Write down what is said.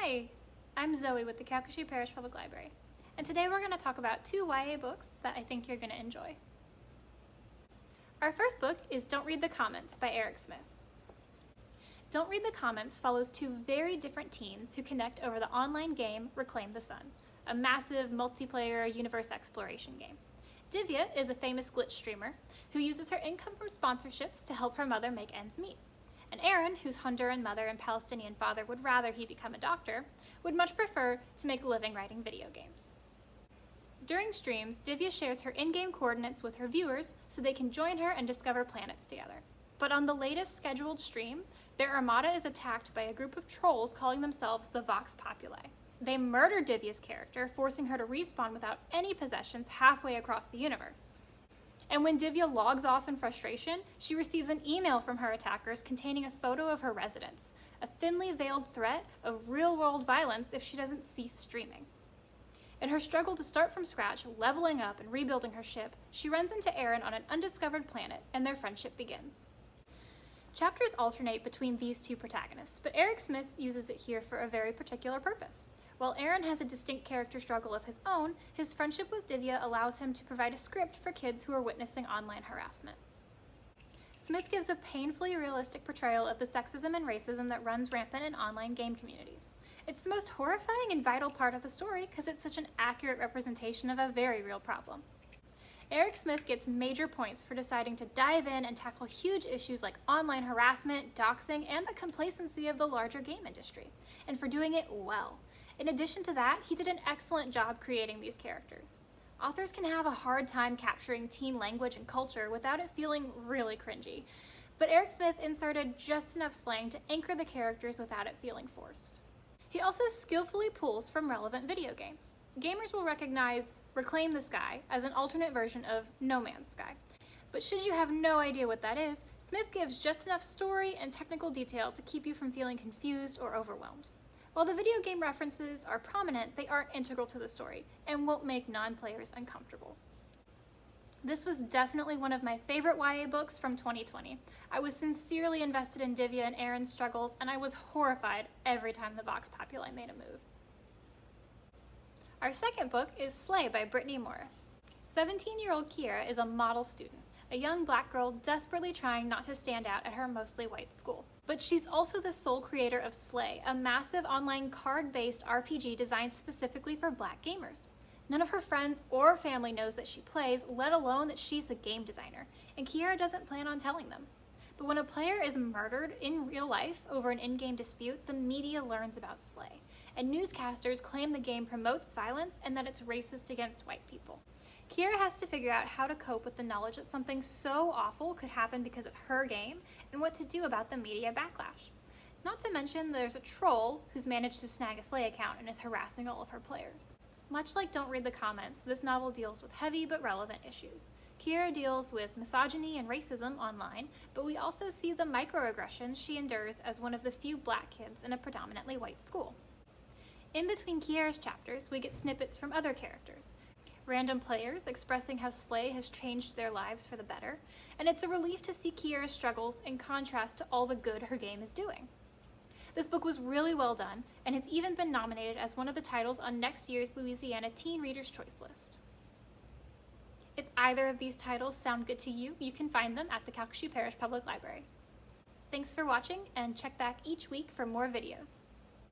Hi, I'm Zoe with the Calcasieu Parish Public Library, and today we're going to talk about two YA books that I think you're going to enjoy. Our first book is Don't Read the Comments by Eric Smith. Don't Read the Comments follows two very different teens who connect over the online game Reclaim the Sun, a massive multiplayer universe exploration game. Divya is a famous glitch streamer who uses her income from sponsorships to help her mother make ends meet. And Aaron, whose Honduran mother and Palestinian father would rather he become a doctor, would much prefer to make a living writing video games. During streams, Divya shares her in-game coordinates with her viewers so they can join her and discover planets together. But on the latest scheduled stream, their armada is attacked by a group of trolls calling themselves the Vox Populi. They murder Divya's character, forcing her to respawn without any possessions halfway across the universe. And when Divya logs off in frustration, she receives an email from her attackers containing a photo of her residence, a thinly veiled threat of real-world violence if she doesn't cease streaming. In her struggle to start from scratch, leveling up and rebuilding her ship, she runs into Aaron on an undiscovered planet, and their friendship begins. Chapters alternate between these two protagonists, but Eric Smith uses it here for a very particular purpose. While Aaron has a distinct character struggle of his own, his friendship with Divya allows him to provide a script for kids who are witnessing online harassment. Smith gives a painfully realistic portrayal of the sexism and racism that runs rampant in online game communities. It's the most horrifying and vital part of the story because it's such an accurate representation of a very real problem. Eric Smith gets major points for deciding to dive in and tackle huge issues like online harassment, doxing, and the complacency of the larger game industry, and for doing it well. In addition to that, he did an excellent job creating these characters. Authors can have a hard time capturing teen language and culture without it feeling really cringy, but Eric Smith inserted just enough slang to anchor the characters without it feeling forced. He also skillfully pulls from relevant video games. Gamers will recognize Reclaim the Sky as an alternate version of No Man's Sky. But should you have no idea what that is, Smith gives just enough story and technical detail to keep you from feeling confused or overwhelmed. While the video game references are prominent, they aren't integral to the story and won't make non-players uncomfortable. This was definitely one of my favorite YA books from 2020. I was sincerely invested in Divya and Aaron's struggles, and I was horrified every time the Vox Populi made a move. Our second book is Slay by Brittney Morris. 17-year-old Kiera is a model student, a young black girl desperately trying not to stand out at her mostly white school. But she's also the sole creator of Slay, a massive online card-based RPG designed specifically for black gamers. None of her friends or family knows that she plays, let alone that she's the game designer, and Kiera doesn't plan on telling them. But when a player is murdered in real life over an in-game dispute, the media learns about Slay, and newscasters claim the game promotes violence and that it's racist against white people. Kiera has to figure out how to cope with the knowledge that something so awful could happen because of her game and what to do about the media backlash. Not to mention there's a troll who's managed to snag a Slay account and is harassing all of her players. Much like Don't Read the Comments, this novel deals with heavy but relevant issues. Kiera deals with misogyny and racism online, but we also see the microaggressions she endures as one of the few black kids in a predominantly white school. In between Kiera's chapters, we get snippets from other characters. Random players expressing how Slay has changed their lives for the better, and it's a relief to see Kiera's struggles in contrast to all the good her game is doing. This book was really well done, and has even been nominated as one of the titles on next year's Louisiana Teen Reader's Choice list. If either of these titles sound good to you, you can find them at the Calcasieu Parish Public Library. Thanks for watching, and check back each week for more videos.